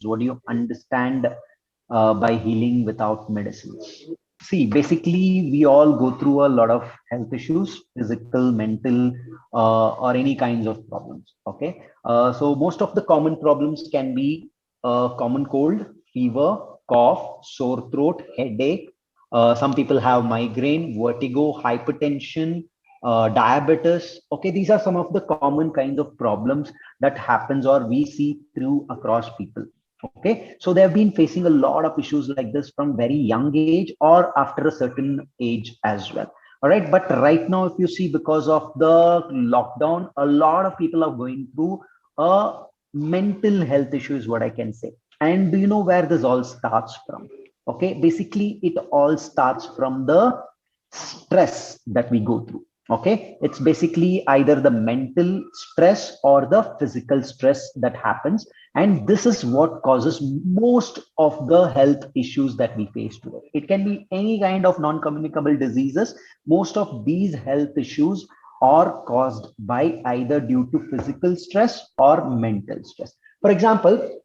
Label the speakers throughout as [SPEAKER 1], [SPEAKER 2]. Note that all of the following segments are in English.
[SPEAKER 1] What do you understand by healing without medicines? See, basically, we all go through a lot of health issues, physical, mental, or any kinds of problems. Okay. So most of the common problems can be common cold, fever, cough, sore throat, headache. Some people have migraine, vertigo, hypertension, diabetes. Okay, these are some of the common kinds of problems that happens or we see through across people. Okay, so they have been facing a lot of issues like this from very young age or after a certain age as well. All right, but right now, if you see, because of the lockdown, a lot of people are going through a mental health issue, is what I can say. And do you know where this all starts from? Okay, basically, it all starts from the stress that we go through. Okay, it's basically either the mental stress or the physical stress that happens, and this is what causes most of the health issues that we face today. It can be any kind of non-communicable diseases. Most of these health issues are caused by either due to physical stress or mental stress. For example,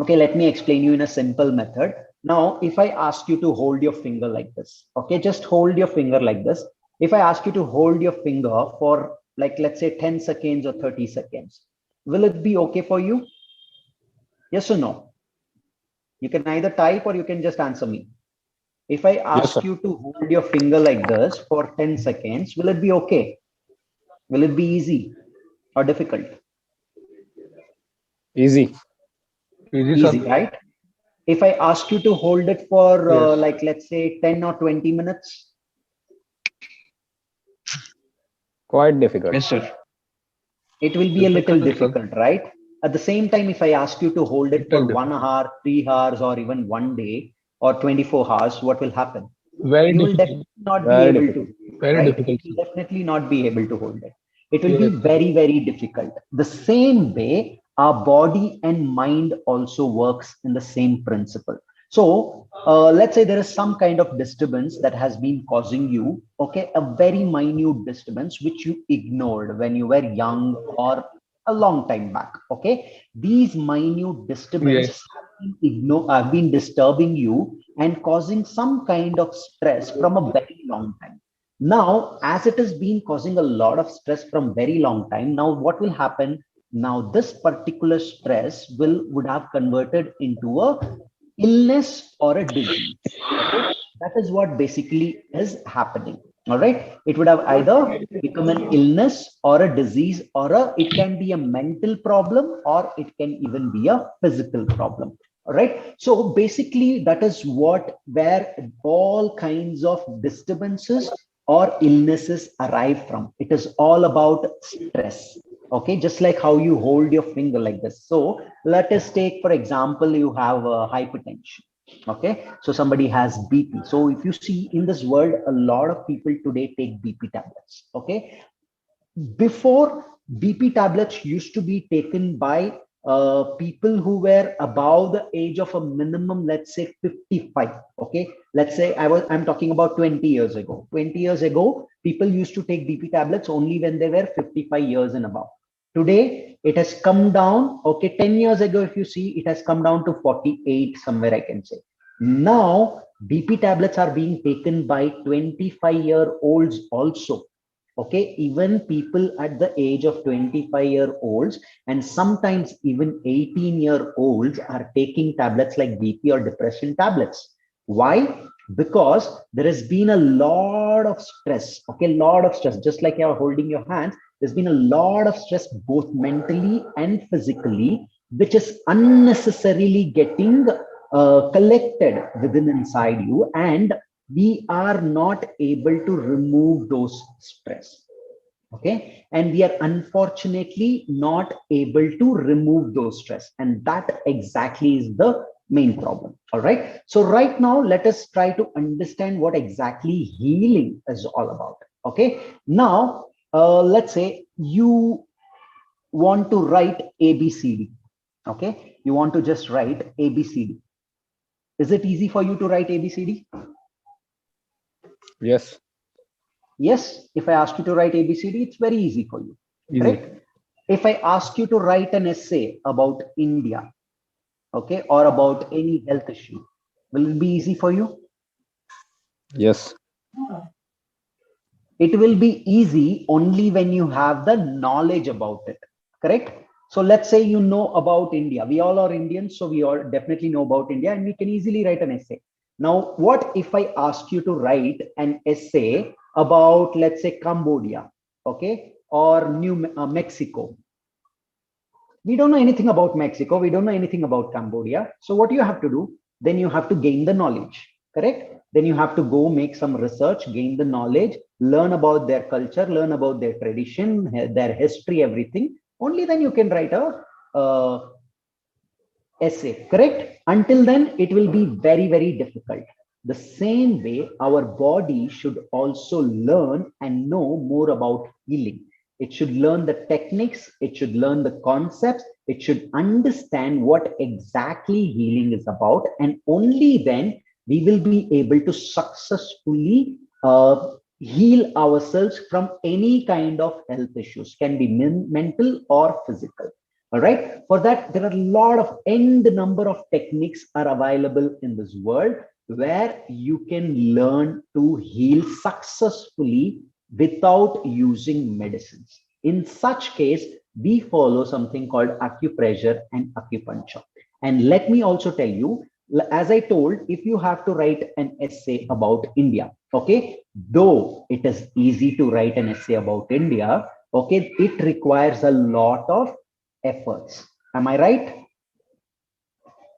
[SPEAKER 1] okay, let me explain you in a simple method. Now, if I ask you to hold your finger like this, okay, just hold your finger like this. If I ask you to hold your finger for, like, let's say 10 seconds or 30 seconds, will it be okay for you? Yes or no? You can either type or you can just answer me. If I
[SPEAKER 2] Yes,
[SPEAKER 1] ask
[SPEAKER 2] sir.
[SPEAKER 1] you to hold your finger like this for 10 seconds, will it be okay? Will it be easy or difficult?
[SPEAKER 2] Easy.
[SPEAKER 3] Easy, sir.
[SPEAKER 1] Easy, right? If I ask you to hold it for
[SPEAKER 3] Yes.
[SPEAKER 1] like, let's say 10 or 20 minutes,
[SPEAKER 2] Quite difficult.
[SPEAKER 3] Yes, sir.
[SPEAKER 1] it will be a little
[SPEAKER 3] Difficult, sir.
[SPEAKER 1] difficult, right? At the same time, if I ask you to hold it for
[SPEAKER 3] Little
[SPEAKER 1] one
[SPEAKER 3] difficult.
[SPEAKER 1] hour, 3 hours, or even one day or 24 hours, what will happen?
[SPEAKER 3] Very
[SPEAKER 1] You will
[SPEAKER 3] difficult.
[SPEAKER 1] definitely not be
[SPEAKER 2] Very
[SPEAKER 1] able to,
[SPEAKER 2] difficult.
[SPEAKER 3] Very
[SPEAKER 1] right? You
[SPEAKER 3] difficult, sir.
[SPEAKER 1] will definitely not be able to hold it. It will be
[SPEAKER 3] Yes, sir.
[SPEAKER 1] very, very difficult. The same way, our body and mind also works in the same principle. So let's say there is some kind of disturbance that has been causing you, okay, a very minute disturbance which you ignored when you were young or a long time back. Okay, these minute disturbances
[SPEAKER 3] Yes.
[SPEAKER 1] have been disturbing you and causing some kind of stress from a very long time. Now, as it has been causing a lot of stress from very long time, now what will happen? Now, this particular stress will would have converted into a illness or a disease. Okay, that is what basically is happening. All right, it would have either become an illness or a disease, or it can be a mental problem, or it can even be a physical problem. All right, so basically that is what where all kinds of disturbances or illnesses arrive from. It is all about stress. Okay, just like how you hold your finger like this. So let us take, for example, you have hypertension. Okay, so somebody has BP. So if you see in this world, a lot of people today take BP tablets. Okay, before, BP tablets used to be taken by people who were above the age of a minimum, let's say 55. Okay, let's say I'm talking about 20 years ago. 20 years ago, people used to take BP tablets only when they were 55 years and above. Today, it has come down. Okay, 10 years ago, if you see, it has come down to 48 somewhere, I can say. Now, BP tablets are being taken by 25-year-olds also. Okay, even people at the age of 25-year-olds and sometimes even 18-year-olds are taking tablets like BP or depression tablets. Why? Because there has been a lot of stress. Okay, lot of stress. Just like you're holding your hands, there's been a lot of stress both mentally and physically, which is unnecessarily getting collected within inside you, and we are not able to remove those stress. Okay, and we are unfortunately not able to remove those stress, and that exactly is the main problem. All right, so right now let us try to understand what exactly healing is all about. Okay, now let's say you want to write ABCD. Okay, you want to just write ABCD. Is it easy for you to write ABCD?
[SPEAKER 2] Yes.
[SPEAKER 1] Yes, if I ask you to write ABCD, it's very easy for you,
[SPEAKER 3] Easy.
[SPEAKER 1] correct? If I ask you to write an essay about India, okay, or about any health issue? Will it be easy for you?
[SPEAKER 2] Yes.
[SPEAKER 1] It will be easy only when you have the knowledge about it, correct? So let's say you know about India. We all are Indians, so we all definitely know about India, and we can easily write an essay. Now, what if I ask you to write an essay about, let's say, Cambodia, okay, or Mexico? We don't know anything about Mexico. We don't know anything about Cambodia. So what you have to do? Then you have to gain the knowledge, correct? Then you have to go make some research, gain the knowledge, learn about their culture, learn about their tradition, their history, everything. Only then you can write a essay, correct? Until then, it will be very, very difficult. The same way, our body should also learn and know more about healing. It should learn the techniques, it should learn the concepts, it should understand what exactly healing is about, and only then we will be able to successfully heal ourselves from any kind of health issues, can be mental or physical. All right. For that, there are a lot of end number of techniques are available in this world where you can learn to heal successfully without using medicines. In such case, we follow something called acupressure and acupuncture. And let me also tell you, as I told, if you have to write an essay about India, okay, though it is easy to write an essay about India, okay, it requires a lot of efforts. Am I right?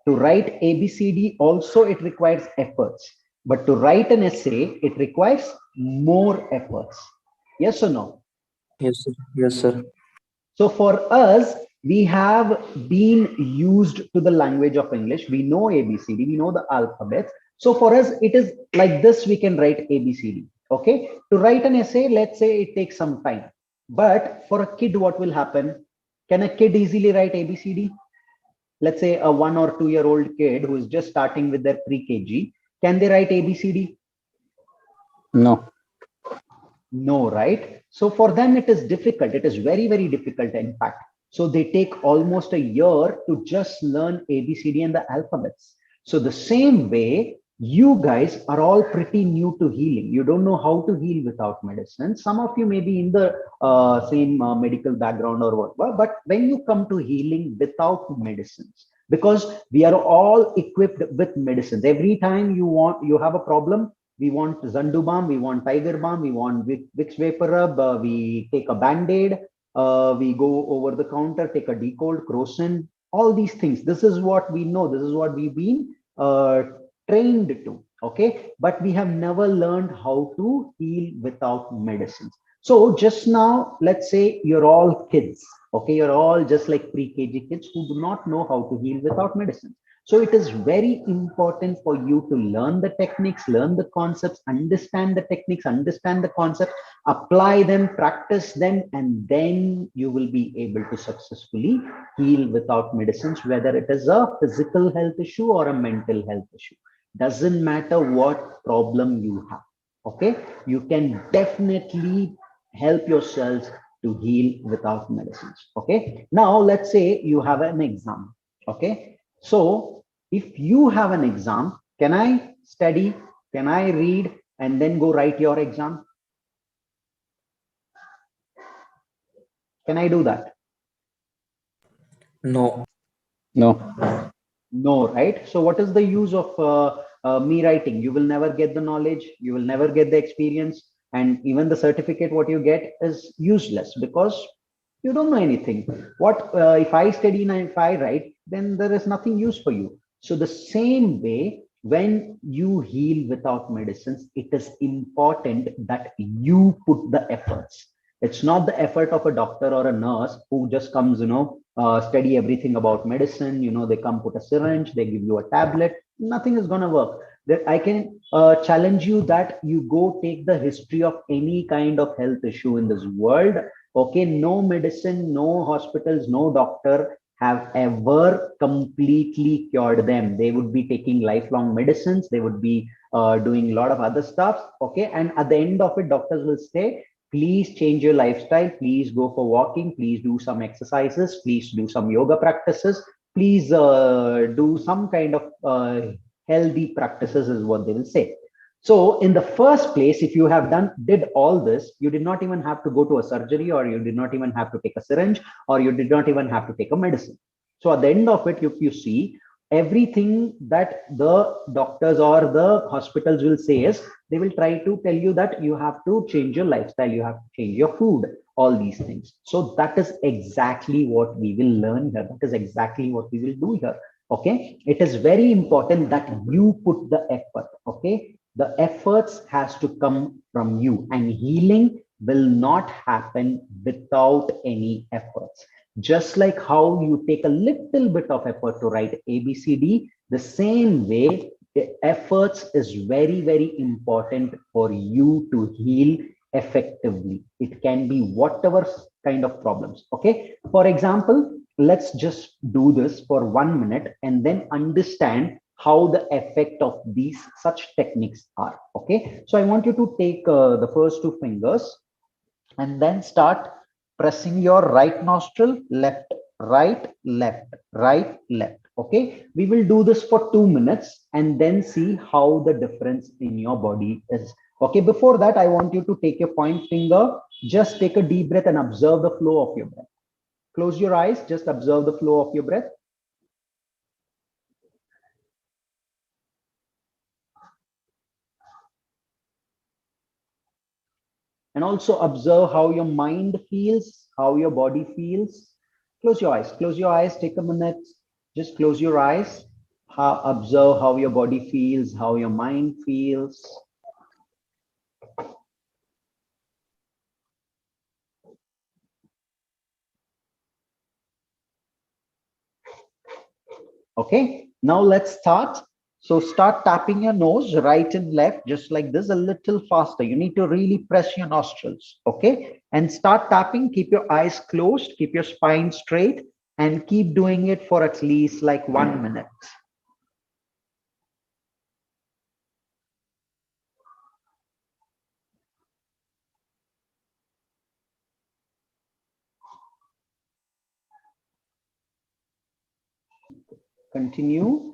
[SPEAKER 1] To write ABCD also it requires efforts, but to write an essay it requires more efforts. Yes or no?
[SPEAKER 3] Yes, sir. Yes, sir.
[SPEAKER 1] So for us, we have been used to the language of English. We know ABCD, we know the alphabets. So for us, it is like this, we can write ABCD. Okay. To write an essay, let's say it takes some time. But for a kid, what will happen? Can a kid easily write ABCD? Let's say a 1 or 2 year old kid who is just starting with their pre-KG, can they write ABCD?
[SPEAKER 2] No.
[SPEAKER 1] No, right? So for them, it is difficult. It is very, very difficult, in fact. So they take almost a year to just learn ABCD and the alphabets. So the same way, you guys are all pretty new to healing. You don't know how to heal without medicine. Some of you may be in the same medical background or whatever, but when you come to healing without medicines, because we are all equipped with medicines. Every time you have a problem, we want Zandu balm, we want Tiger balm, we want Vicks vapor rub, we take a band-aid, we go over the counter, take a decold, crocin, all these things. This is what we know. This is what we've been trained to. Okay, but we have never learned how to heal without medicines. So just now, let's say you're all kids. Okay, you're all just like pre-KG kids who do not know how to heal without medicine. So it is very important for you to learn the techniques, learn the concepts, understand the techniques, understand the concepts, apply them, practice them, and then you will be able to successfully heal without medicines, whether it is a physical health issue or a mental health issue. Doesn't matter what problem you have. Okay, you can definitely help yourselves to heal without medicines. Okay, now let's say you have an exam. Okay, so if you have an exam, can I study? Can I read and then go write your exam? Can I do that?
[SPEAKER 3] No.
[SPEAKER 2] No.
[SPEAKER 1] No, right? So what is the use of me writing? You will never get the knowledge, you will never get the experience, and even the certificate what you get is useless because you don't know anything. What if I study and if I write, then there is nothing use for you. So the same way, when you heal without medicines, it is important that you put the efforts. It's not the effort of a doctor or a nurse who just comes, study everything about medicine. They come put a syringe, they give you a tablet. Nothing is going to work. That I can challenge you that you go take the history of any kind of health issue in this world. Okay, no medicine, no hospitals, no doctor have ever completely cured them. They would be taking lifelong medicines. They would be doing a lot of other stuff. Okay, and at the end of it, doctors will say, please change your lifestyle, please go for walking, please do some exercises, please do some yoga practices, please do some kind of healthy practices is what they will say. So in the first place, if you have did all this, you did not even have to go to a surgery, or you did not even have to take a syringe, or you did not even have to take a medicine. So at the end of it, if you see, everything that the doctors or the hospitals will say is, they will try to tell you that you have to change your lifestyle, you have to change your food, all these things. So that is exactly what we will learn here. That is exactly what we will do here. Okay. It is very important that you put the effort. Okay. The efforts has to come from you, and healing will not happen without any efforts. Just like how you take a little bit of effort to write ABCD, the same way, efforts is very, very important for you to heal effectively. It can be whatever kind of problems. Okay. For example, let's just do this for 1 minute and then understand how the effect of these such techniques are. Okay. So I want you to take the first two fingers and then start pressing your right nostril, left, right, left, right, left. Okay. We will do this for 2 minutes and then see how the difference in your body is. Okay. Before that, I want you to take your point finger, just take a deep breath and observe the flow of your breath. Close your eyes, just observe the flow of your breath. And also observe how your mind feels, how your body feels. Close your eyes, take a minute, just close your eyes. Observe how your body feels, how your mind feels. Okay, now let's start. So start tapping your nose right and left, just like this, a little faster. You need to really press your nostrils. Okay, and start tapping. Keep your eyes closed, keep your spine straight, and keep doing it for at least like 1 minute. Continue.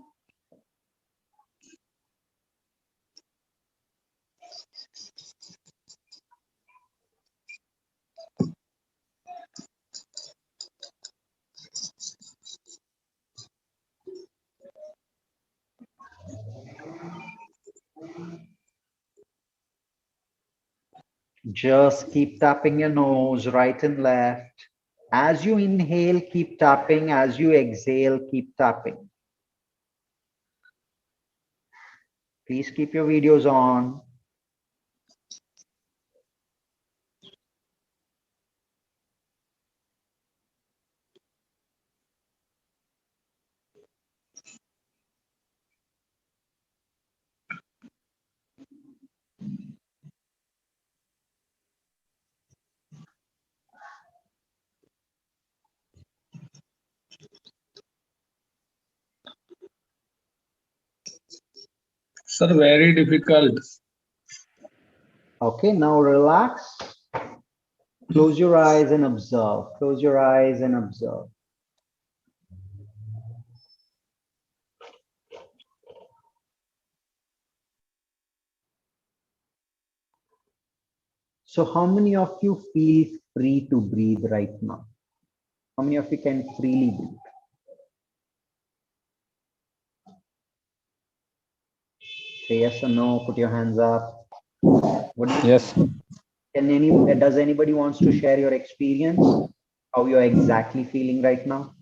[SPEAKER 1] Just keep tapping your nose right and left. As you inhale, keep tapping. As you exhale, keep tapping. Please keep your videos on.
[SPEAKER 4] Sir, very difficult.
[SPEAKER 1] Okay, now relax. Close your eyes and observe. Close your eyes and observe. So how many of you feel free to breathe right now? How many of you can freely breathe? Say yes or no, put your hands up. What do you,
[SPEAKER 2] Yes.
[SPEAKER 1] does anybody wants to share your experience? How you're exactly feeling right now?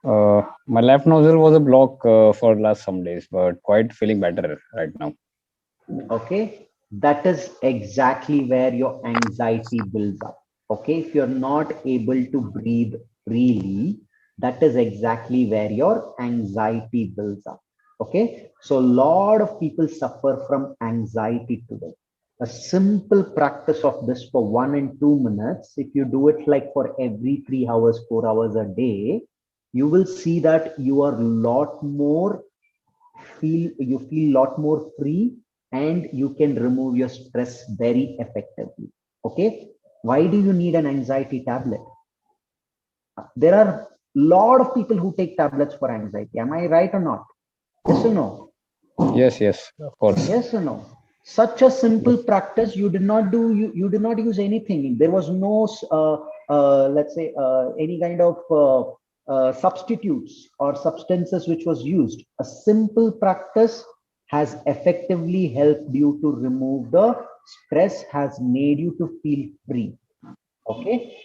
[SPEAKER 2] My left nostril was a block for last some days, but quite feeling better right now.
[SPEAKER 1] Okay, that is exactly where your anxiety builds up. Okay, if you're not able to breathe freely, that is exactly where your anxiety builds up. Okay, so a lot of people suffer from anxiety today. A simple practice of this for 1 and 2 minutes, if you do it like for every 3 hours, 4 hours a day, you will see that you are a lot more you feel a lot more free, and you can remove your stress very effectively. Okay, why do you need an anxiety tablet? There are Lot of people who take tablets for anxiety. Am I right or not? Yes or no?
[SPEAKER 2] Yes, yes, of course.
[SPEAKER 1] Yes or no? Such a simple practice, you did not do, you did not use anything. There was no, let's say, any kind of substitutes or substances which was used. A simple practice has effectively helped you to remove the stress, has made you to feel free. Okay.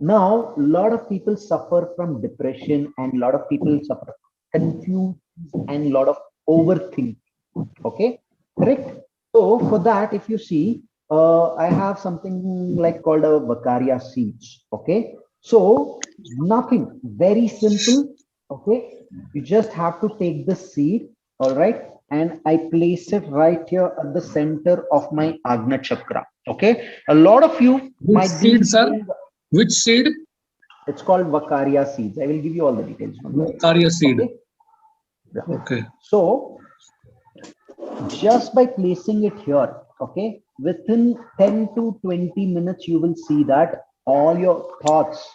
[SPEAKER 1] Now, a lot of people suffer from depression and a lot of people suffer confusion and a lot of overthinking. Okay, correct. So for that, if you see, I have something like called a Vakaria seeds. Okay, so nothing, very simple. Okay, you just have to take the seed, all right, and I place it right here at the center of my Agna chakra. Okay, a lot of you
[SPEAKER 4] Which
[SPEAKER 1] might be
[SPEAKER 4] seed, sir?
[SPEAKER 1] feeling,
[SPEAKER 4] Which seed?
[SPEAKER 1] it's called Vakaria seeds. I will give you all the details. Don't worry.
[SPEAKER 4] Carrier seed.
[SPEAKER 1] Okay. Yeah.
[SPEAKER 4] Okay.
[SPEAKER 1] So just by placing it here, okay, within 10 to 20 minutes, you will see that all your thoughts,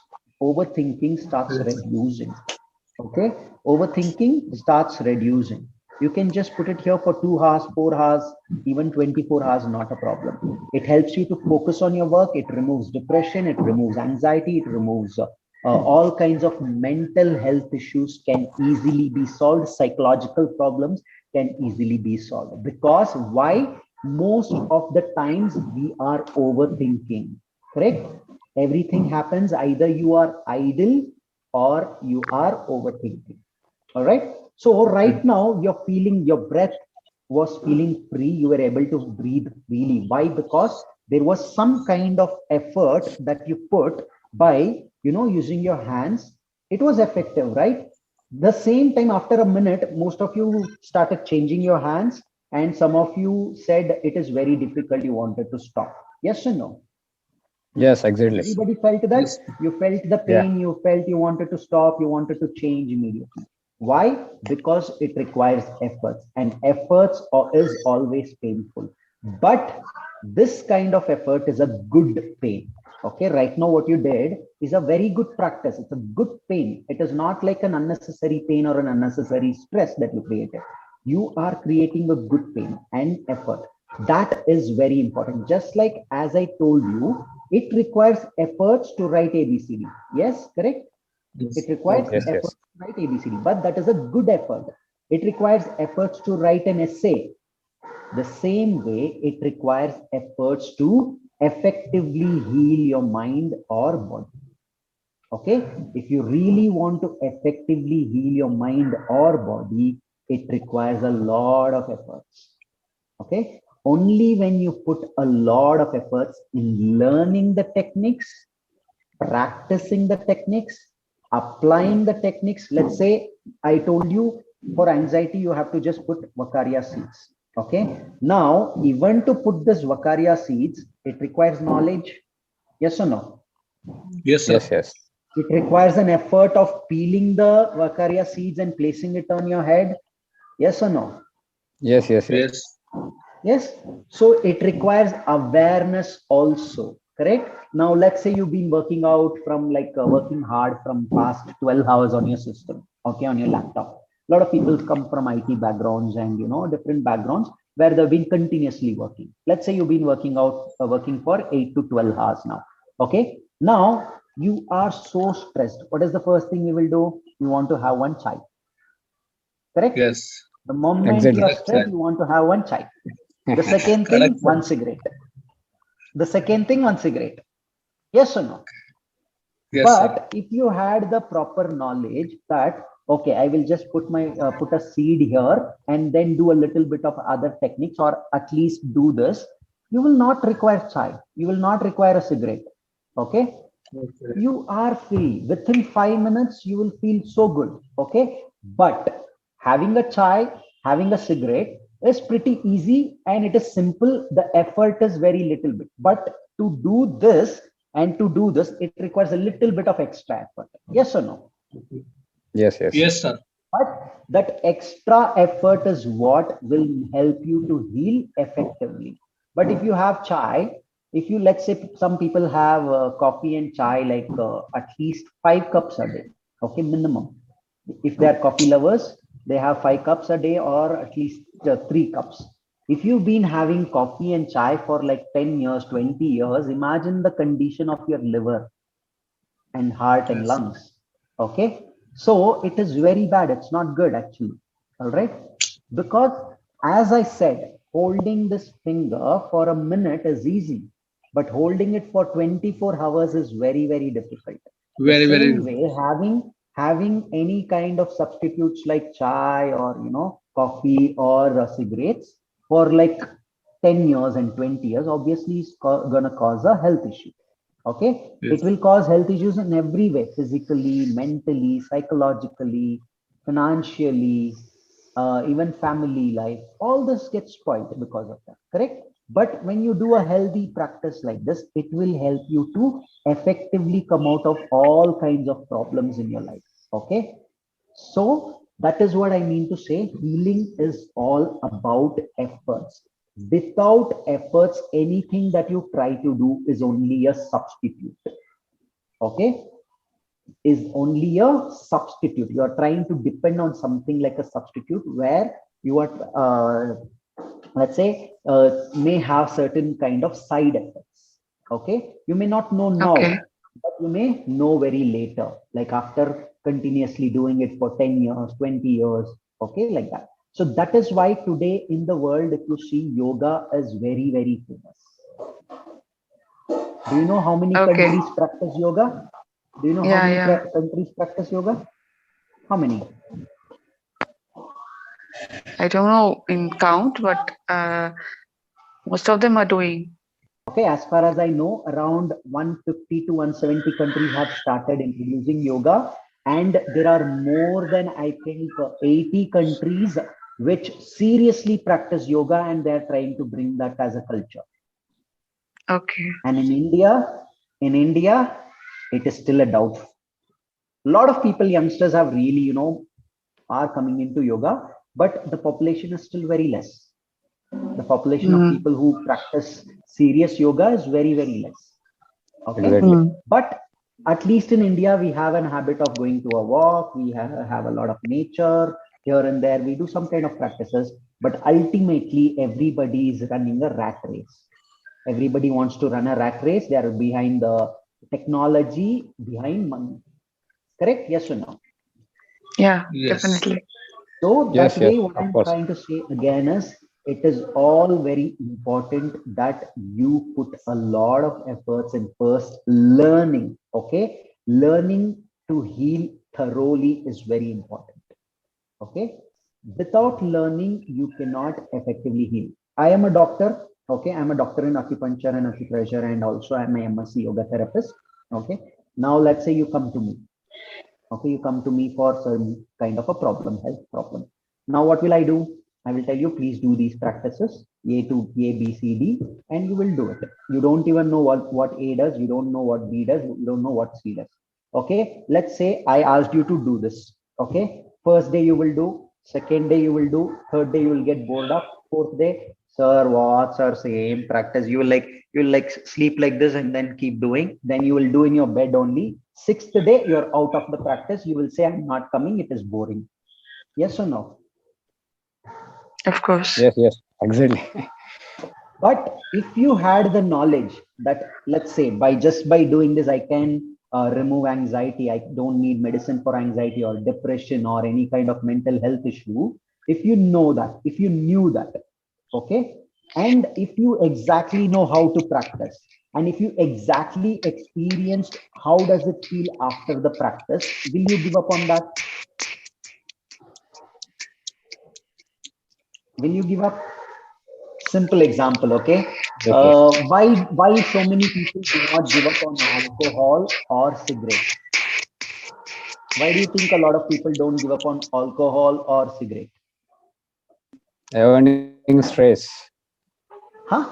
[SPEAKER 1] overthinking starts reducing. Okay, overthinking starts reducing. You can just put it here for 2 hours, 4 hours, even 24 hours, not a problem. It helps you to focus on your work. It removes depression, it removes anxiety, it removes all kinds of mental health issues can easily be solved. Psychological problems can easily be solved. Because why? Most of the times we are overthinking, correct? Everything happens either you are idle or you are overthinking. All right. So right now you're feeling your breath was feeling free. You were able to breathe freely. Why? Because there was some kind of effort that you put by, using your hands. It was effective, right? The same time, after a minute, most of you started changing your hands, and some of you said it is very difficult. You wanted to stop. Yes or no?
[SPEAKER 2] Yes, exactly.
[SPEAKER 1] Everybody felt that.
[SPEAKER 4] Yes.
[SPEAKER 1] You felt the
[SPEAKER 2] Yeah.
[SPEAKER 1] pain, you felt you wanted to stop, you wanted to change immediately. Why? Because it requires efforts, and efforts is always painful. But this kind of effort is a good pain. Okay, right now what you did is a very good practice. It's a good pain. It is not like an unnecessary pain or an unnecessary stress that you created. You are creating a good pain and effort. That is very important. Just like as I told you, it requires efforts to write ABCD. Yes, correct?
[SPEAKER 4] Yes.
[SPEAKER 1] It requires
[SPEAKER 4] Okay.
[SPEAKER 2] Yes,
[SPEAKER 1] effort
[SPEAKER 2] yes.
[SPEAKER 1] to write ABCD, but that is a good effort. It requires efforts to write an essay. The same way, it requires efforts to effectively heal your mind or body. Okay? If you really want to effectively heal your mind or body, it requires a lot of efforts. Okay, only when you put a lot of efforts in learning the techniques, practicing the techniques, applying the techniques. Let's say I told you for anxiety you have to just put Vakaria seeds. Okay, now even to put this Vakaria seeds, it requires knowledge. Yes or no?
[SPEAKER 4] Yes, sir.
[SPEAKER 2] Yes, yes.
[SPEAKER 1] It requires an effort of peeling the Vakaria seeds and placing it on your head. Yes or no?
[SPEAKER 2] Yes, yes, yes.
[SPEAKER 4] Yes.
[SPEAKER 1] Yes, so it requires awareness also, correct? Now, let's say you've been working out from like working hard from past 12 hours on your system, okay, on your laptop. A lot of people come from IT backgrounds and different backgrounds where they've been continuously working. Let's say you've been working out, working for 8 to 12 hours now, okay? Now you are so stressed. What is the first thing you will do? You want to have one chai, correct?
[SPEAKER 4] Yes.
[SPEAKER 1] The moment you
[SPEAKER 2] Exactly.
[SPEAKER 1] are
[SPEAKER 4] Correct, sir.
[SPEAKER 1] stressed, you want to have one chai. The second
[SPEAKER 4] Correct,
[SPEAKER 1] thing,
[SPEAKER 4] sir.
[SPEAKER 1] one cigarette. The second thing, one cigarette. Yes or no?
[SPEAKER 4] Yes, sir.
[SPEAKER 1] But if you had the proper knowledge that, okay, I will just put a seed here and then do a little bit of other techniques or at least do this, you will not require chai. You will not require a cigarette. Okay.
[SPEAKER 4] Okay.
[SPEAKER 1] You are free. Within 5 minutes, you will feel so good. Okay. But having a chai, having a cigarette is pretty easy and it is simple. The effort is very little bit. But to do this and to do this, it requires a little bit of extra effort. Yes or no?
[SPEAKER 2] Yes, yes.
[SPEAKER 4] Yes, sir.
[SPEAKER 1] But that extra effort is what will help you to heal effectively. But if you have chai, if let's say some people have coffee and chai like at least 5 cups a day, Okay, minimum. If they are coffee lovers, they have 5 cups a day or at least 3 cups. If you've been having coffee and chai for like 10 years, 20 years, imagine the condition of your liver and heart and
[SPEAKER 4] Yes.
[SPEAKER 1] lungs. Okay, so it is very bad. It's not good actually. All right, because as I said, holding this finger for a minute is easy, but holding it for 24 hours is very, very difficult. The
[SPEAKER 4] Very, very
[SPEAKER 1] same
[SPEAKER 4] good.
[SPEAKER 1] way, having any kind of substitutes like chai or coffee or cigarettes for like 10 years and 20 years obviously is gonna cause a health issue. Okay, it
[SPEAKER 4] Yes.
[SPEAKER 1] will cause health issues in every way, physically, mentally, psychologically, financially, even family life, all this gets spoiled because of that, correct? But when you do a healthy practice like this, it will help you to effectively come out of all kinds of problems in your life. Okay, so that is what I mean to say. Healing is all about efforts. Without efforts, anything that you try to do is only a substitute. Okay? Is only a substitute. You are trying to depend on something like a substitute where you are, let's say, may have certain kind of side effects. Okay? You may not know
[SPEAKER 5] Okay.
[SPEAKER 1] now, but you may know very later, like after continuously doing it for 10 years, 20 years, okay, like that. So that is why today in the world, if you see, yoga is very, very famous. Do you know how many
[SPEAKER 5] Okay.
[SPEAKER 1] countries practice yoga? Do you know how
[SPEAKER 5] Yeah,
[SPEAKER 1] many
[SPEAKER 5] yeah.
[SPEAKER 1] countries practice yoga? How many?
[SPEAKER 5] I don't know in count, but most of them are doing.
[SPEAKER 1] Okay, as far as I know, around 150 to 170 countries have started introducing yoga, and there are more than I think 80 countries which seriously practice yoga and they're trying to bring that as a culture.
[SPEAKER 5] Okay.
[SPEAKER 1] And in India, it is still a doubt. A lot of people, youngsters, have really, are coming into yoga, but the population is still very less. The population of
[SPEAKER 5] Mm.
[SPEAKER 1] people who practice serious yoga is very, very less. Okay,
[SPEAKER 2] Exactly.
[SPEAKER 5] Mm.
[SPEAKER 1] but at least in India, we have an habit of going to a walk. We have a lot of nature here and there. We do some kind of practices, but ultimately, everybody is running a rat race. Everybody wants to run a rat race. They are behind the technology, behind money. Correct? Yes or no?
[SPEAKER 5] Yeah,
[SPEAKER 4] Yes.
[SPEAKER 5] definitely.
[SPEAKER 1] So
[SPEAKER 2] Yes,
[SPEAKER 1] that
[SPEAKER 2] yes,
[SPEAKER 1] way, what
[SPEAKER 2] of
[SPEAKER 1] I'm
[SPEAKER 2] course.
[SPEAKER 1] trying to say again is it is all very important that you put a lot of efforts in first learning. Okay, learning to heal thoroughly is very important. Okay, without learning, you cannot effectively heal. I am a doctor. Okay, I'm a doctor in acupuncture and acupressure, and also I'm a MSc yoga therapist. Okay, now let's say you come to me. Okay, you come to me for some kind of a problem, health problem. Now what will I do? I will tell you, please do these practices, A, B, C, D, and you will do it. You don't even know what A does, you don't know what B does, you don't know what C does. Okay, let's say I asked you to do this. Okay, first day you will do, second day you will do, third day you will get bored up, fourth day, sir, what, sir, same practice. You will like sleep like this and then keep doing, then you will do in your bed only. Sixth day you're out of the practice, you will say, I'm not coming, it is boring. Yes or no?
[SPEAKER 5] Of course.
[SPEAKER 2] Yes, yes, exactly.
[SPEAKER 1] But if you had the knowledge that, let's say, by doing this, I can remove anxiety, I don't need medicine for anxiety or depression or any kind of mental health issue. If you know that, if you knew that, okay, and if you exactly know how to practice, and if you exactly experienced how does it feel after the practice, will you give up on that? Will you give up? Simple example, okay.
[SPEAKER 2] Yes, yes.
[SPEAKER 1] Why so many people do not give up on alcohol or cigarettes? Why do you think a lot of people don't give up on alcohol or cigarette?
[SPEAKER 2] Avoiding stress.
[SPEAKER 1] Huh?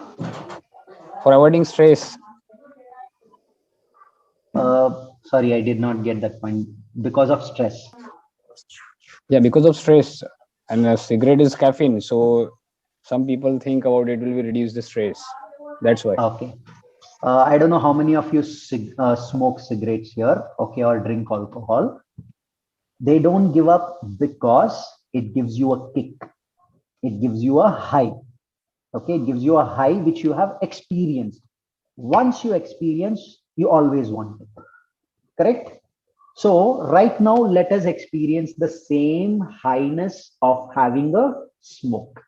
[SPEAKER 2] For avoiding stress.
[SPEAKER 1] Sorry, I did not get that point. Because of stress.
[SPEAKER 2] Yeah, because of stress. And a cigarette is caffeine. So some people think about it will be reduce the stress. That's why.
[SPEAKER 1] Okay. I don't know how many of you smoke cigarettes here, okay, or drink alcohol. They don't give up because it gives you a kick. It gives you a high. Okay, it gives you a high which you have experienced. Once you experience, you always want it. Correct? So right now, let us experience the same highness of having a smoke.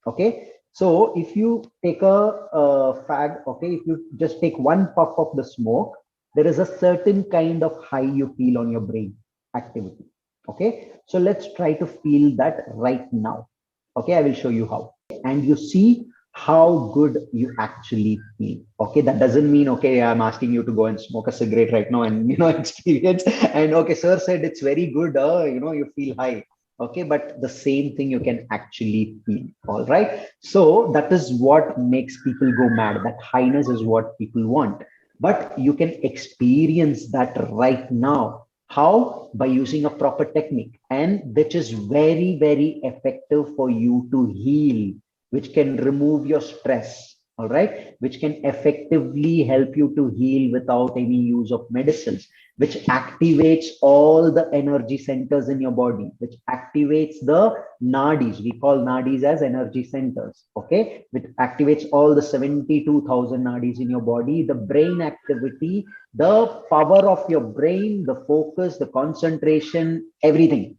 [SPEAKER 1] Okay. So if you take a fag, okay, if you just take one puff of the smoke, there is a certain kind of high you feel on your brain activity. Okay. So let's try to feel that right now. Okay. I will show you how. And you see how good you actually feel. Okay, that doesn't mean, okay, I'm asking you to go and smoke a cigarette right now and experience, and okay, sir said it's very good, you feel high. Okay, but the same thing you can actually feel. All right, so that is what makes people go mad. That highness is what people want, but you can experience that right now. How? By using a proper technique, and which is very, very effective for you to heal, which can remove your stress, all right, which can effectively help you to heal without any use of medicines, which activates all the energy centers in your body, which activates the nadis. We call nadis as energy centers, okay, which activates all the 72,000 nadis in your body, the brain activity, the power of your brain, the focus, the concentration, everything.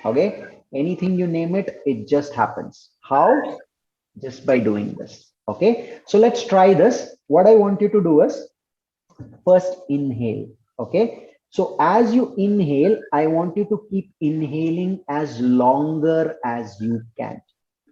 [SPEAKER 1] Okay, anything you name it, it just happens. How? Just by doing this. Okay, so let's try this. What I want you to do is first inhale. Okay, so as you inhale, I want you to keep inhaling as longer as you can.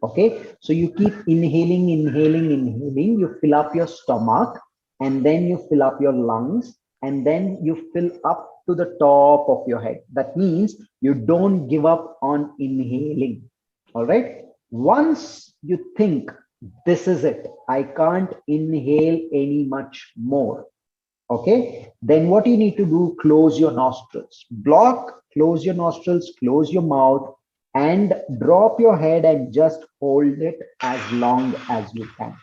[SPEAKER 1] Okay, so you keep inhaling, inhaling, inhaling, you fill up your stomach, and then you fill up your lungs, and then you fill up to the top of your head. That means you don't give up on inhaling. All right, once you think this is it, I can't inhale any much more, okay, then what you need to do, close your nostrils, block, close your nostrils, close your mouth, and drop your head and just hold it as long as you can.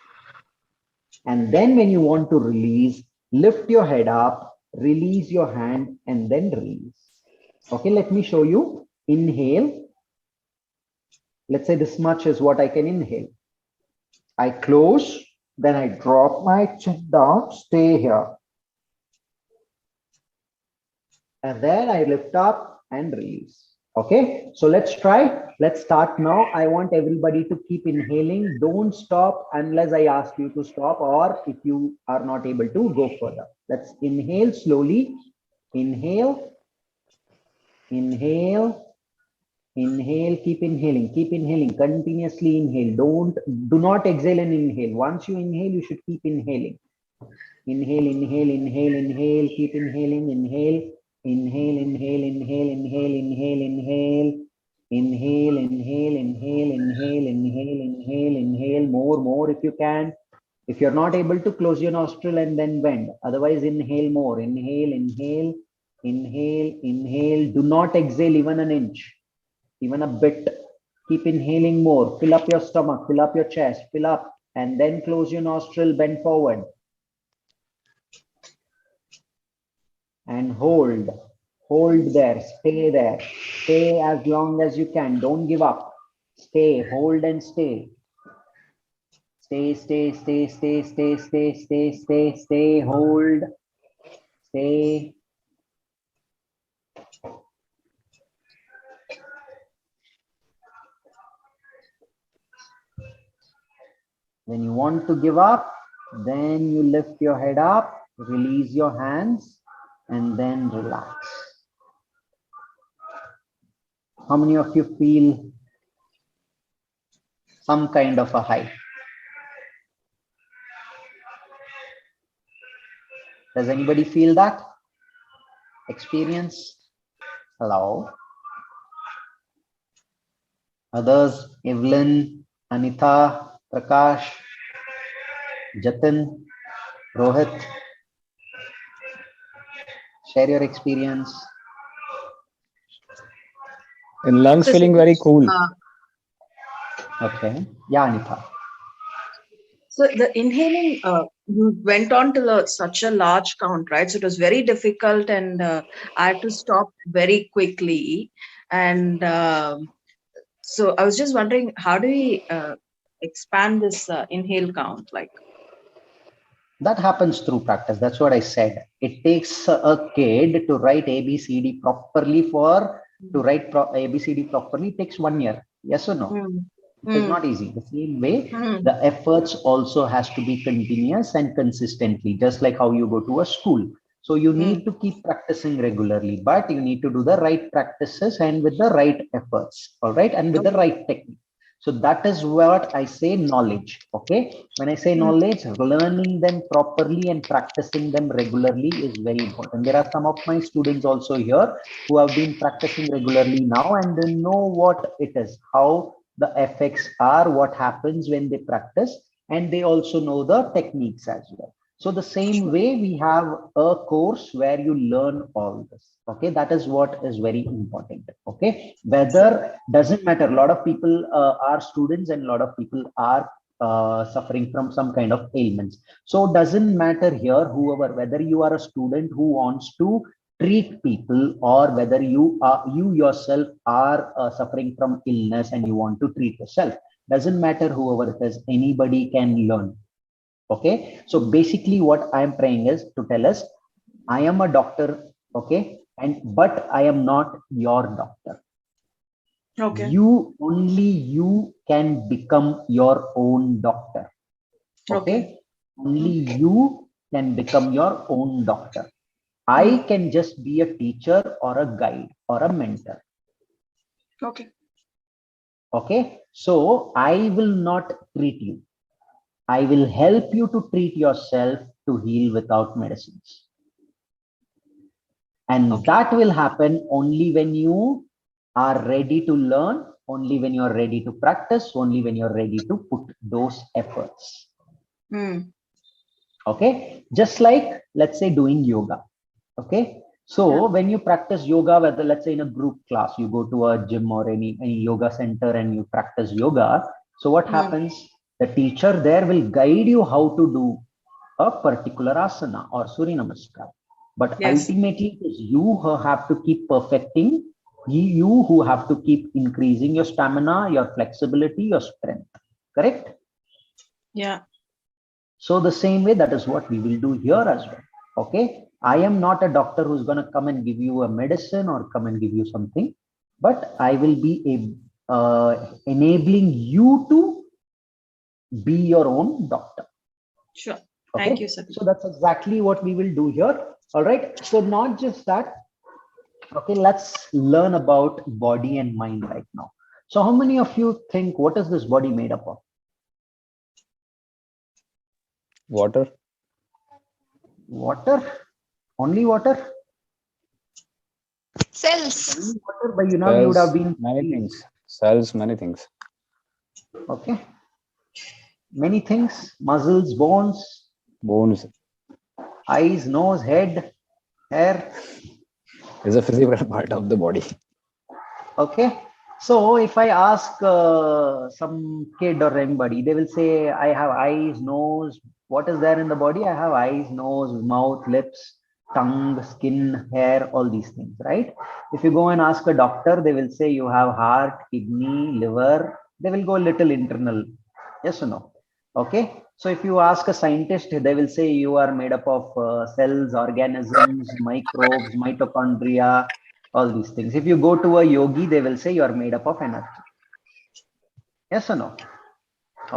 [SPEAKER 1] And then when you want to release, lift your head up, release your hand, and then release. Okay, let me show you. Inhale. Let's say this much is what I can inhale. I close, then I drop my chin down, stay here. And then I lift up and release. Okay, so let's try. Let's start now. I want everybody to keep inhaling. Don't stop unless I ask you to stop, or if you are not able to, go further. Let's inhale slowly. Inhale, inhale, inhale, keep inhaling, continuously inhale. Do not exhale and inhale. Once you inhale, you should keep inhaling. Inhale, inhale, inhale, inhale, keep inhaling, inhale. Inhale, inhale, inhale, inhale, inhale, inhale, inhale, inhale, inhale, inhale, inhale, inhale, inhale, more if you can. If you're not able to, close your nostril and then bend. Otherwise, inhale more. Inhale, inhale, inhale, inhale. Do not exhale even an inch, even a bit. Keep inhaling more. Fill up your stomach, fill up your chest, fill up, and then close your nostril, bend forward. And hold there, stay as long as you can, don't give up, stay, hold and stay, hold, stay. When you want to give up, then you lift your head up, release your hands, and then relax. How many of you feel some kind of a high? Does anybody feel that experience? Hello? Others, Evelyn, Anita, Prakash, Jatin, Rohit, share your experience.
[SPEAKER 2] And lungs feeling very cool.
[SPEAKER 5] Uh,
[SPEAKER 1] Okay. Yeah, Anita.
[SPEAKER 6] So the inhaling, you went on to such a large count, right? So it was very difficult, and I had to stop very quickly. And so I was just wondering, how do we expand this inhale count? Like,
[SPEAKER 1] That happens through practice. That's what I said. It takes a kid to write ABCD properly ABCD properly takes 1 year. Yes or no?
[SPEAKER 6] mm,
[SPEAKER 1] It is
[SPEAKER 6] mm,
[SPEAKER 1] not easy. The same way,
[SPEAKER 6] mm,
[SPEAKER 1] the efforts also has to be continuous and consistently, just like how you go to a school. So you
[SPEAKER 6] mm,
[SPEAKER 1] need to keep practicing regularly, but you need to do the right practices and with the right efforts, all right, and with the
[SPEAKER 6] okay.
[SPEAKER 1] right technique. So that is what I say knowledge. Okay. When I say
[SPEAKER 6] Mm,
[SPEAKER 1] knowledge, learning them properly and practicing them regularly is very important. There are some of my students also here who have been practicing regularly now and they know what it is, how the effects are, what happens when they practice, and they also know the techniques as well. So the same
[SPEAKER 6] sure.
[SPEAKER 1] way we have a course where you learn all this. Okay, that is what is very important. Okay,
[SPEAKER 6] Sure.
[SPEAKER 1] whether doesn't matter. A lot of people are students and a lot of people are suffering from some kind of ailments. So doesn't matter here, whoever, whether you are a student who wants to treat people or whether you yourself are suffering from illness and you want to treat yourself, doesn't matter whoever it is, anybody can learn. Okay, so basically what I am trying is to tell us, I am a doctor, okay, and but I am not your doctor.
[SPEAKER 6] Okay.
[SPEAKER 1] You can become your own doctor.
[SPEAKER 6] Okay.
[SPEAKER 1] Okay, only
[SPEAKER 6] Mm,
[SPEAKER 1] you can become your own doctor. I
[SPEAKER 6] mm,
[SPEAKER 1] can just be a teacher or a guide or a mentor.
[SPEAKER 6] okay.
[SPEAKER 1] Okay, so I will not treat you. I will help you to treat yourself to heal without medicines. And
[SPEAKER 6] Okay.
[SPEAKER 1] that will happen only when you are ready to learn, only when you're ready to practice, only when you're ready to put those efforts.
[SPEAKER 6] Mm,
[SPEAKER 1] Okay, just like let's say doing yoga. Okay,
[SPEAKER 6] yeah.
[SPEAKER 1] so when you practice yoga, whether let's say in a group class, you go to a gym or any yoga center and you practice yoga. So what
[SPEAKER 6] Mm,
[SPEAKER 1] happens? The teacher there will guide you how to do a particular asana or Surya Namaskar. But
[SPEAKER 6] yes.
[SPEAKER 1] ultimately, it is you who have to keep perfecting, you who have to keep increasing your stamina, your flexibility, your strength. Correct?
[SPEAKER 6] Yeah.
[SPEAKER 1] So the same way, that is what we will do here as well. Okay. I am not a doctor who's going to come and give you a medicine or come and give you something, but I will be enabling you to be your own doctor.
[SPEAKER 6] Sure. Thank you,
[SPEAKER 1] Okay.
[SPEAKER 6] Sati.
[SPEAKER 1] So that's exactly what we will do here. All right. So not just that. Okay. Let's learn about body and mind right now. So how many of you think what is this body made up of?
[SPEAKER 2] Water.
[SPEAKER 1] Water? Only water?
[SPEAKER 7] Cells.
[SPEAKER 1] Only water, but you know, you would have
[SPEAKER 2] Cells.
[SPEAKER 1] been
[SPEAKER 2] Many
[SPEAKER 1] pleased.
[SPEAKER 2] things. Cells. Many things.
[SPEAKER 1] Okay. Many things, muscles, bones,
[SPEAKER 2] Bones
[SPEAKER 1] eyes, nose, head, hair.
[SPEAKER 2] is a physical part of the body.
[SPEAKER 1] Okay. So if I ask some kid or anybody, they will say, I have eyes, nose. What is there in the body? I have eyes, nose, mouth, lips, tongue, skin, hair, all these things, right? If you go and ask a doctor, they will say you have heart, kidney, liver. They will go a little internal. Yes or no? Okay. So if you ask a scientist, they will say you are made up of cells, organisms, microbes, mitochondria, all these things. If you go to a yogi, they will say you are made up of energy. Yes or no?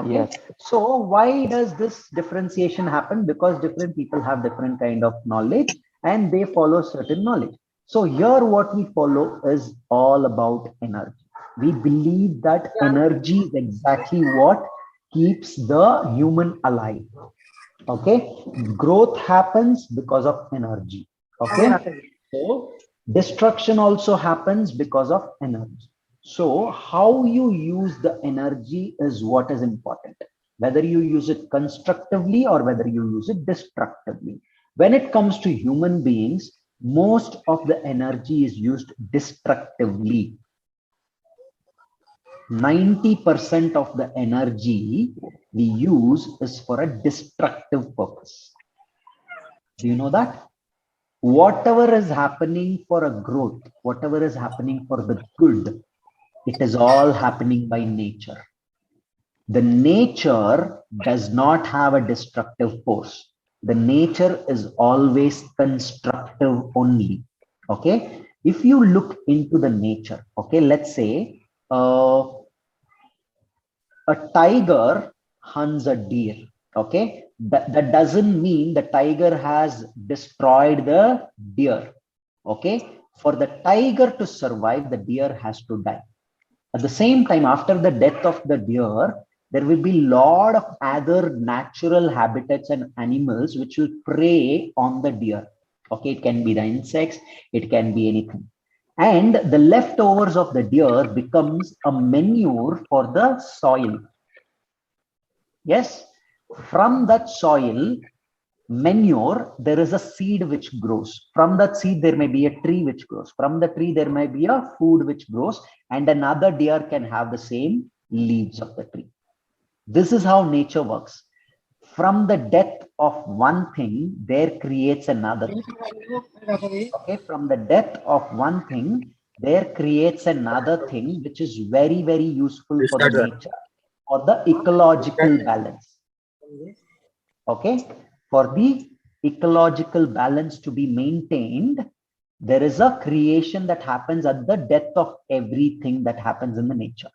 [SPEAKER 3] Yes.
[SPEAKER 1] Okay. So why does this differentiation happen? Because different people have different kind of knowledge and they follow certain knowledge. So here what we follow is all about energy. We believe that energy is exactly what keeps the human alive. Okay. Growth happens because of energy. Okay. So destruction also happens because of energy. So how you use the energy is what is important, whether you use it constructively or whether you use it destructively. When it comes to human beings, most of the energy is used destructively. 90% of the energy we use is for a destructive purpose. Do you know that? Whatever is happening for a growth, whatever is happening for the good, it is all happening by nature. The nature does not have a destructive force. The nature is always constructive only. Okay. If you look into the nature, okay, let's say a tiger hunts a deer. Okay. That doesn't mean the tiger has destroyed the deer. Okay. For the tiger to survive, the deer has to die. At the same time, after the death of the deer, there will be a lot of other natural habitats and animals which will prey on the deer. Okay, it can be the insects, it can be anything. And the leftovers of the deer becomes a manure for the soil. Yes, from that soil, manure, there is a seed which grows. From that seed, there may be a tree which grows. From the tree, there may be a food which grows, and another deer can have the same leaves of the tree. This is how nature works. From the death of one thing, there creates another thing. Okay, from the death of one thing, there creates another thing which is very, very useful for the nature, for the ecological balance. Okay, for the ecological balance to be maintained, there is a creation that happens at the death of everything that happens in the nature.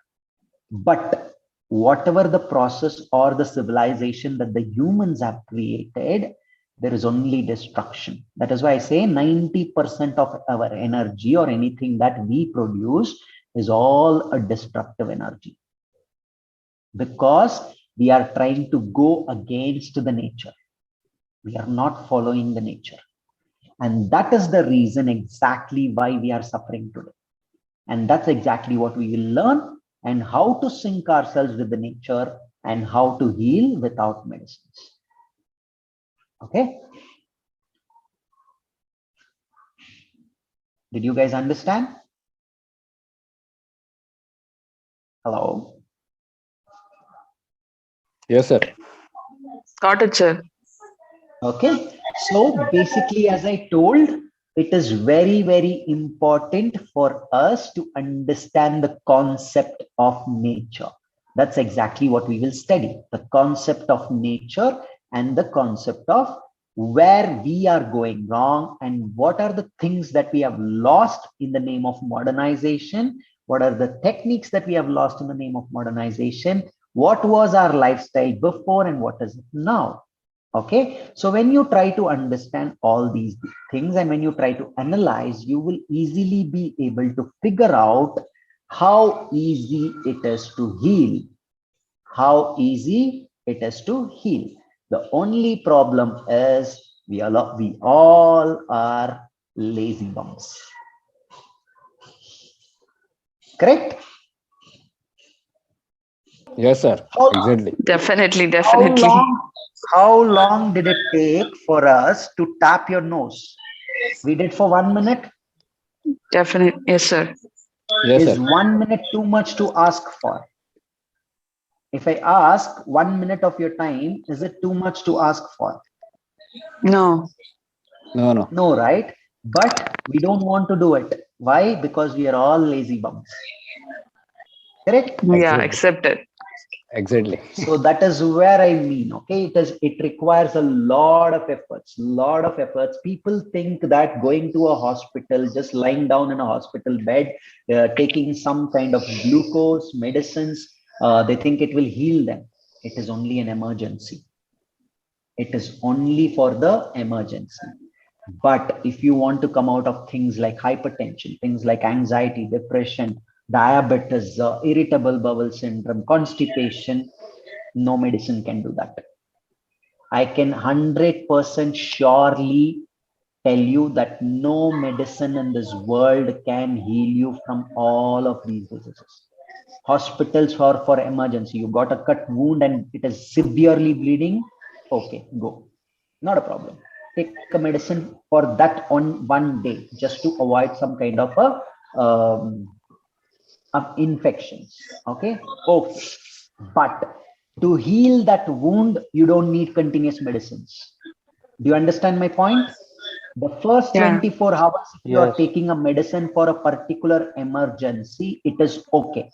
[SPEAKER 1] But whatever the process or the civilization that the humans have created, there is only destruction. That is why I say 90% of our energy or anything that we produce is all a destructive energy. Because we are trying to go against the nature. We are not following the nature. And that is the reason exactly why we are suffering today. And that's exactly what we will learn, and how to sync ourselves with the nature and how to heal without medicines. Okay. Did you guys understand? Hello.
[SPEAKER 2] Yes, sir.
[SPEAKER 5] Got it, sir.
[SPEAKER 1] Okay. So basically, as I told, it is very, very important for us to understand the concept of nature. That's exactly what we will study, the concept of nature and the concept of where we are going wrong and what are the things that we have lost in the name of modernization. What are the techniques that we have lost in the name of modernization? What was our lifestyle before and what is it now? Okay, so when you try to understand all these things and when you try to analyze, you will easily be able to figure out how easy it is to heal. How easy it is to heal. The only problem is we all are lazy bums. Correct?
[SPEAKER 2] Yes, sir. Exactly.
[SPEAKER 5] Definitely,
[SPEAKER 1] How
[SPEAKER 5] definitely.
[SPEAKER 1] how long did it take for us to tap your nose? We did for 1 minute.
[SPEAKER 5] Definitely. Yes, sir.
[SPEAKER 2] Yes,
[SPEAKER 1] Is
[SPEAKER 2] sir.
[SPEAKER 1] 1 minute too much to ask for? If I ask 1 minute of your time, is it too much to ask for?
[SPEAKER 5] No.
[SPEAKER 2] No, no.
[SPEAKER 1] No, right? But we don't want to do it. Why? Because we are all lazy bums. Correct?
[SPEAKER 5] Yeah,
[SPEAKER 2] Exactly.
[SPEAKER 5] accepted.
[SPEAKER 2] Exactly.
[SPEAKER 1] So that is where I mean, okay, it requires a lot of efforts. People think that going to a hospital, just lying down in a hospital bed, taking some kind of glucose medicines, they think it will heal them. It is only an emergency. It is only for the emergency. But if you want to come out of things like hypertension, things like anxiety, depression, diabetes, irritable bowel syndrome, constipation, no medicine can do that. I can 100% surely tell you that no medicine in this world can heal you from all of these diseases. Hospitals for emergency. You got a cut wound and it is severely bleeding. Okay, go. Not a problem. Take a medicine for that on one day just to avoid some kind of a infections. Okay. But to heal that wound, you don't need continuous medicines. Do you understand my point? The first
[SPEAKER 5] Yeah.
[SPEAKER 1] 24 hours, if you are
[SPEAKER 3] Yes.
[SPEAKER 1] taking a medicine for a particular emergency, it is okay.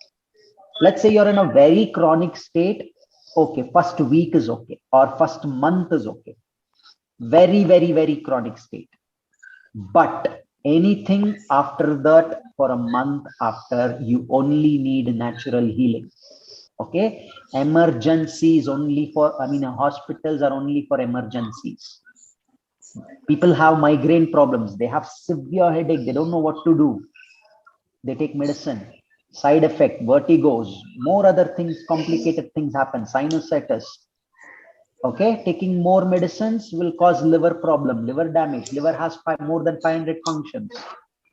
[SPEAKER 1] Let's say you're in a very chronic state. Okay, first week is okay, or first month is okay. Very, very, very chronic state. But anything after that, for a month after, you only need natural healing. Okay, emergencies only for, I mean, hospitals are only for emergencies. People have migraine problems, they have severe headache, they don't know what to do. They take medicine, side effect, vertigos, more other things, complicated things happen, sinusitis. Okay, taking more medicines will cause liver problem, liver damage. Liver has more than 500 functions,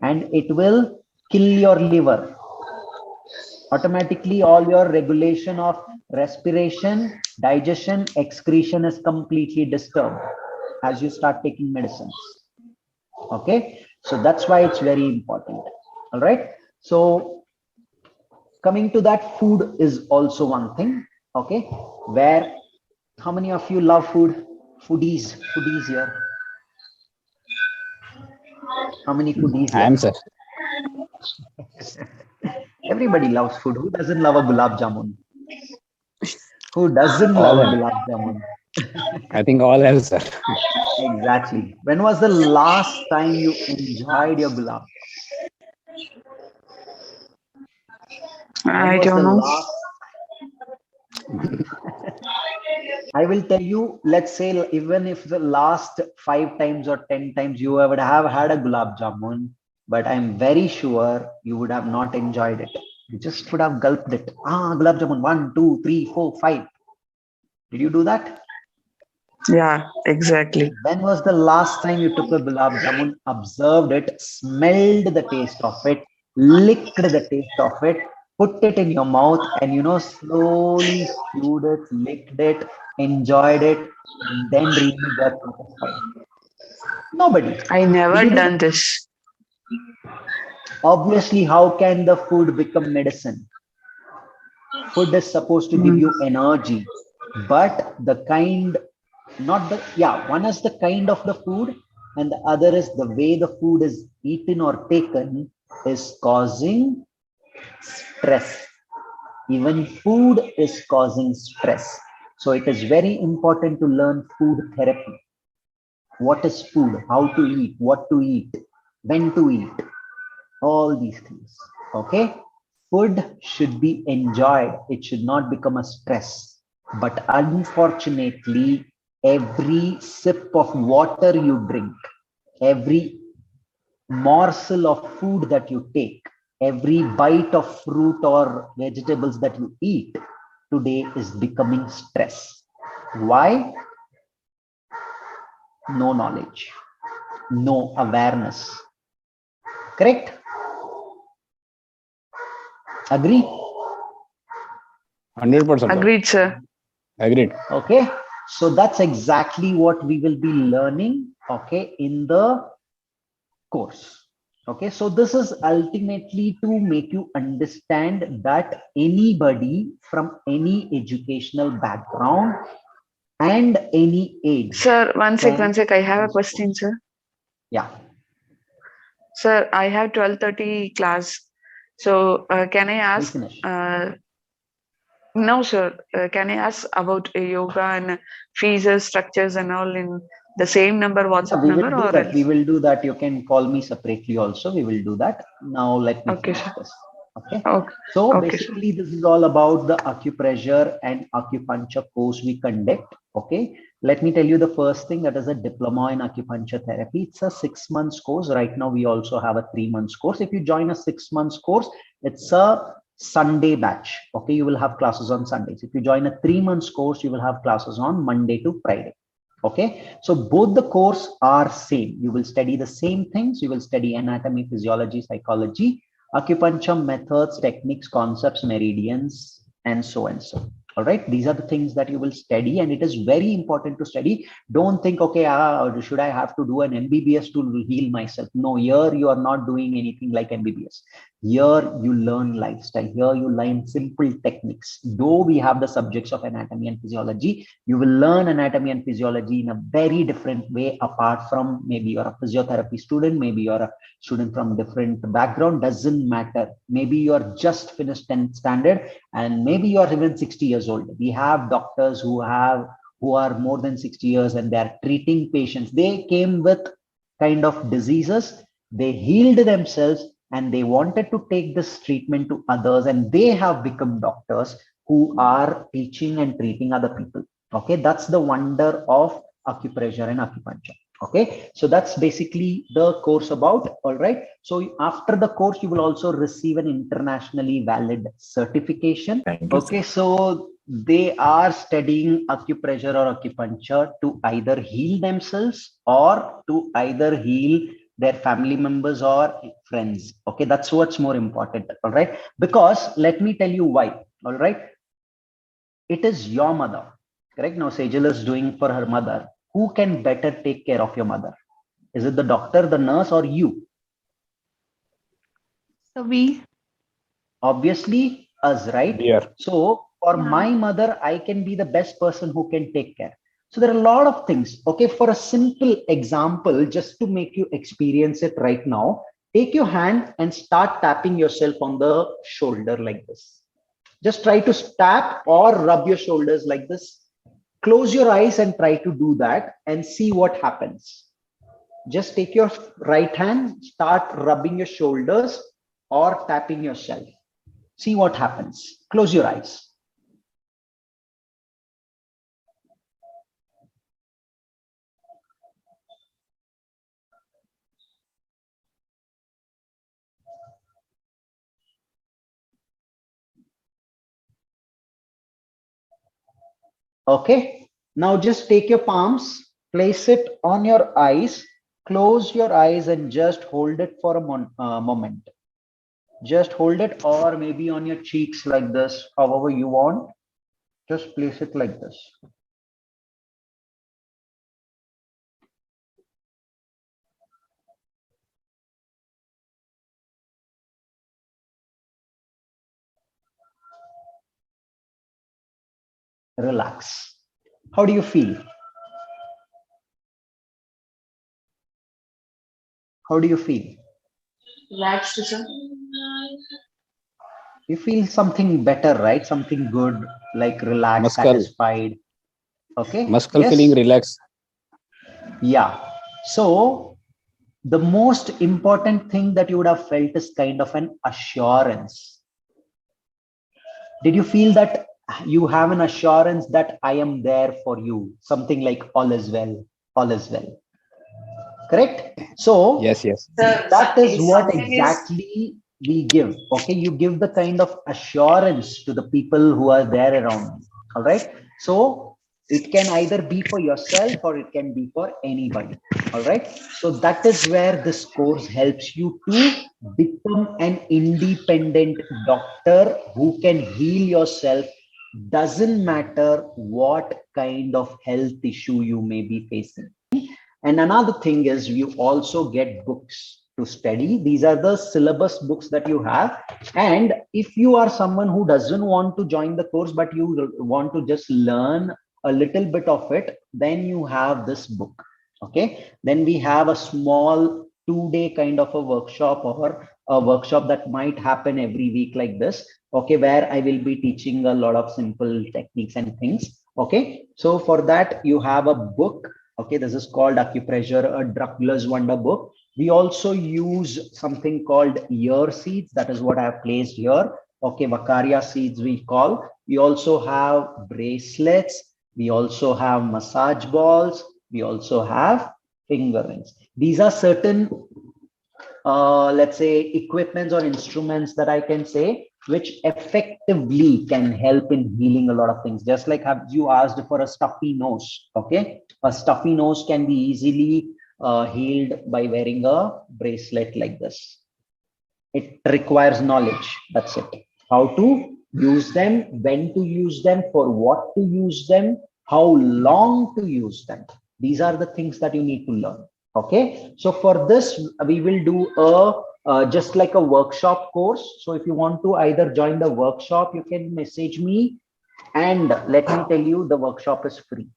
[SPEAKER 1] and it will kill your liver. Automatically, all your regulation of respiration, digestion, excretion is completely disturbed as you start taking medicines. Okay, so that's why it's very important. All right, so coming to that, food is also one thing. Okay, where, how many of you love food? Foodies here. How many foodies
[SPEAKER 2] I am,
[SPEAKER 1] here?
[SPEAKER 2] sir.
[SPEAKER 1] Everybody loves food. Who doesn't love a gulab jamun? Who doesn't love
[SPEAKER 2] All
[SPEAKER 1] a
[SPEAKER 2] have.
[SPEAKER 1] gulab jamun?
[SPEAKER 2] I think all have, sir.
[SPEAKER 1] Exactly. When was the last time you enjoyed your gulab? When
[SPEAKER 5] I
[SPEAKER 1] was the
[SPEAKER 5] don't know.
[SPEAKER 1] last? I will tell you, let's say, even if the last 5 times or 10 times you would have had a gulab jamun, but I'm very sure you would have not enjoyed it. You just would have gulped it. Ah, gulab jamun, 1, 2, 3, 4, 5. Did you do that?
[SPEAKER 5] Yeah, exactly.
[SPEAKER 1] When was the last time you took a gulab jamun, observed it, smelled the taste of it, licked the taste of it, put it in your mouth, and slowly chewed it, licked it, enjoyed it, and then really got satisfied? Nobody.
[SPEAKER 5] I
[SPEAKER 1] Did
[SPEAKER 5] never
[SPEAKER 1] you do
[SPEAKER 5] done
[SPEAKER 1] that?
[SPEAKER 5] this.
[SPEAKER 1] Obviously, how can the food become medicine? Food is supposed to give
[SPEAKER 5] Mm.
[SPEAKER 1] you energy, but the kind, not the, yeah, one is the kind of the food, and the other is the way the food is eaten or taken is causing stress. Even food is causing stress. So it is very important to learn food therapy. What is food? How to eat? What to eat? When to eat? All these things. Okay, food should be enjoyed, it should not become a stress. But unfortunately, every sip of water you drink, every morsel of food that you take, every bite of fruit or vegetables that you eat today is becoming stress. Why? No knowledge, no awareness. Correct? Agree?
[SPEAKER 2] 100%, sir.
[SPEAKER 5] Agreed, sir.
[SPEAKER 2] Agreed.
[SPEAKER 1] Okay, so that's exactly what we will be learning, okay, in the course. Okay, so this is ultimately to make you understand that anybody from any educational background and any age
[SPEAKER 5] Sir, one
[SPEAKER 1] can.
[SPEAKER 5] sec. I have a question, sir.
[SPEAKER 1] Yeah,
[SPEAKER 5] Sir, I have 12:30 class. So, can I
[SPEAKER 1] please
[SPEAKER 5] ask?
[SPEAKER 1] finish.
[SPEAKER 5] No, sir. Can I ask about yoga and fees, structures, and all in the same number,
[SPEAKER 1] Yeah,
[SPEAKER 5] WhatsApp
[SPEAKER 1] we will
[SPEAKER 5] number,
[SPEAKER 1] do
[SPEAKER 5] or
[SPEAKER 1] that. We
[SPEAKER 5] else?
[SPEAKER 1] will do that. You can call me separately also. We will do that. Now let me
[SPEAKER 5] Okay,
[SPEAKER 1] finish
[SPEAKER 5] sir.
[SPEAKER 1] this. Okay.
[SPEAKER 5] Okay,
[SPEAKER 1] So
[SPEAKER 5] okay, sir.
[SPEAKER 1] basically, this is all about the acupressure and acupuncture course we conduct. Okay. Let me tell you the first thing, that is a diploma in acupuncture therapy. It's a 6 months course. Right now, we also have a 3 months course. If you join a 6 months course, it's a Sunday batch. Okay. You will have classes on Sundays. If you join a 3 months course, you will have classes on Monday to Friday. Okay, so both the course are same. You will study the same things. You will study anatomy, physiology, psychology, acupuncture methods, techniques, concepts, meridians, and so and so. All right, these are the things that you will study, and it is very important to study. Don't think, okay, should I have to do an MBBS to heal myself? No, here you are not doing anything like MBBS. Here you learn lifestyle. Here you learn simple techniques. Though we have the subjects of anatomy and physiology, you will learn anatomy and physiology in a very different way, apart from maybe you're a physiotherapy student, maybe you're a student from different background, doesn't matter. Maybe you're just finished 10th standard, and maybe you're even 60 years old. We have doctors who are more than 60 years and they are treating patients. They came with kind of diseases, they healed themselves, and they wanted to take this treatment to others, and they have become doctors who are teaching and treating other people. Okay, that's the wonder of acupressure and acupuncture. Okay, so that's basically the course about. All right, so after the course you will also receive an internationally valid certification.
[SPEAKER 3] Thank you,
[SPEAKER 1] Okay,
[SPEAKER 3] sir.
[SPEAKER 1] so they are studying acupressure or acupuncture to either heal themselves or to either heal their family members or friends. Okay, that's what's more important. All right, because let me tell you why. All right, it is your mother. Correct. Now Sejal is doing for her mother. Who can better take care of your mother? Is it the doctor, the nurse, or you?
[SPEAKER 5] So we,
[SPEAKER 1] Obviously us, right?
[SPEAKER 2] Dear.
[SPEAKER 1] So for
[SPEAKER 5] yeah.
[SPEAKER 1] my mother, I can be the best person who can take care. So there are a lot of things. Okay, for a simple example, just to make you experience it right now, take your hand and start tapping yourself on the shoulder like this. Just try to tap or rub your shoulders like this. Close your eyes and try to do that and see what happens. Just take your right hand, start rubbing your shoulders or tapping yourself. See what happens. Close your eyes. Okay. Now just take your palms, place it on your eyes, close your eyes and just hold it for a moment. Just hold it, or maybe on your cheeks like this, however you want. Just place it like this. Relax. How do you feel? How do you feel?
[SPEAKER 5] Relaxed, sir.
[SPEAKER 1] You feel something better, right? Something good, like relaxed,
[SPEAKER 2] Muscle.
[SPEAKER 1] satisfied. Okay.
[SPEAKER 2] Muscle feeling
[SPEAKER 1] Yes.
[SPEAKER 2] relaxed.
[SPEAKER 1] Yeah. So the most important thing that you would have felt is kind of an assurance. Did you feel that you have an assurance that I am there for you? Something like all is well, all is well. Correct? So
[SPEAKER 2] Yes, yes.
[SPEAKER 5] Sir,
[SPEAKER 1] that is what
[SPEAKER 5] something is,
[SPEAKER 1] exactly we give. Okay, you give the kind of assurance to the people who are there around you. All right, so it can either be for yourself or it can be for anybody. All right, so that is where this course helps you to become an independent doctor who can heal yourself. Doesn't matter what kind of health issue you may be facing. And another thing is you also get books to study. These are the syllabus books that you have. And if you are someone who doesn't want to join the course, but you want to just learn a little bit of it, then you have this book. Okay. Then we have a small 2-day kind of a workshop, or a workshop that might happen every week like this. Okay. Where I will be teaching a lot of simple techniques and things. Okay. So for that, you have a book. Okay, this is called Acupressure, a Druggler's Wonder book. We also use something called ear seeds. That is what I have placed here. Okay, Vakaria seeds we call. We also have bracelets. We also have massage balls. We also have finger rings. These are certain let's say equipments or instruments that I can say which effectively can help in healing a lot of things. Just like have you asked for a stuffy nose. Okay, a stuffy nose can be easily healed by wearing a bracelet like this. It requires knowledge. That's it. How to use them, when to use them, for what to use them, how long to use them. These are the things that you need to learn. Okay. So for this, we will do just like a workshop course. So if you want to either join the workshop, you can message me, and let me tell you, the workshop is free.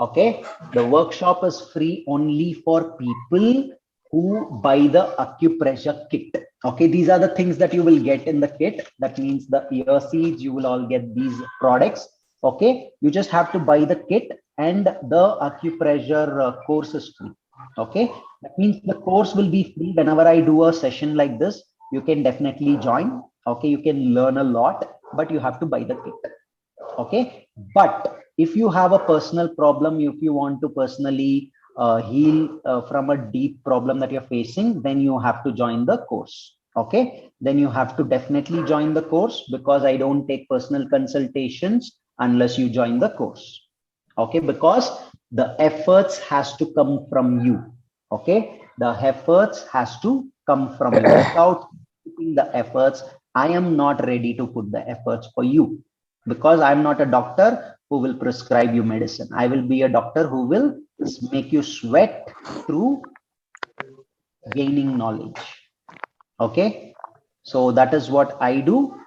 [SPEAKER 1] Okay, the workshop is free only for people who buy the acupressure kit. Okay, these are the things that you will get in the kit. That means the ear seeds, you will all get these products. Okay, you just have to buy the kit, and the acupressure course is free. Okay, that means the course will be free. Whenever I do a session like this, you can definitely join. Okay, you can learn a lot, but you have to buy the kit. Okay, but if you have a personal problem, if you want to personally heal from a deep problem that you're facing, then you have to join the course. Okay, then you have to definitely join the course, because I don't take personal consultations unless you join the course. Okay, because the efforts has to come from you. Okay, the efforts has to come from you. Without putting the efforts, I am not ready to put the efforts for you, because I'm not a doctor who will prescribe you medicine. I will be a doctor who will make you sweat through gaining knowledge. Okay, so that is what I do.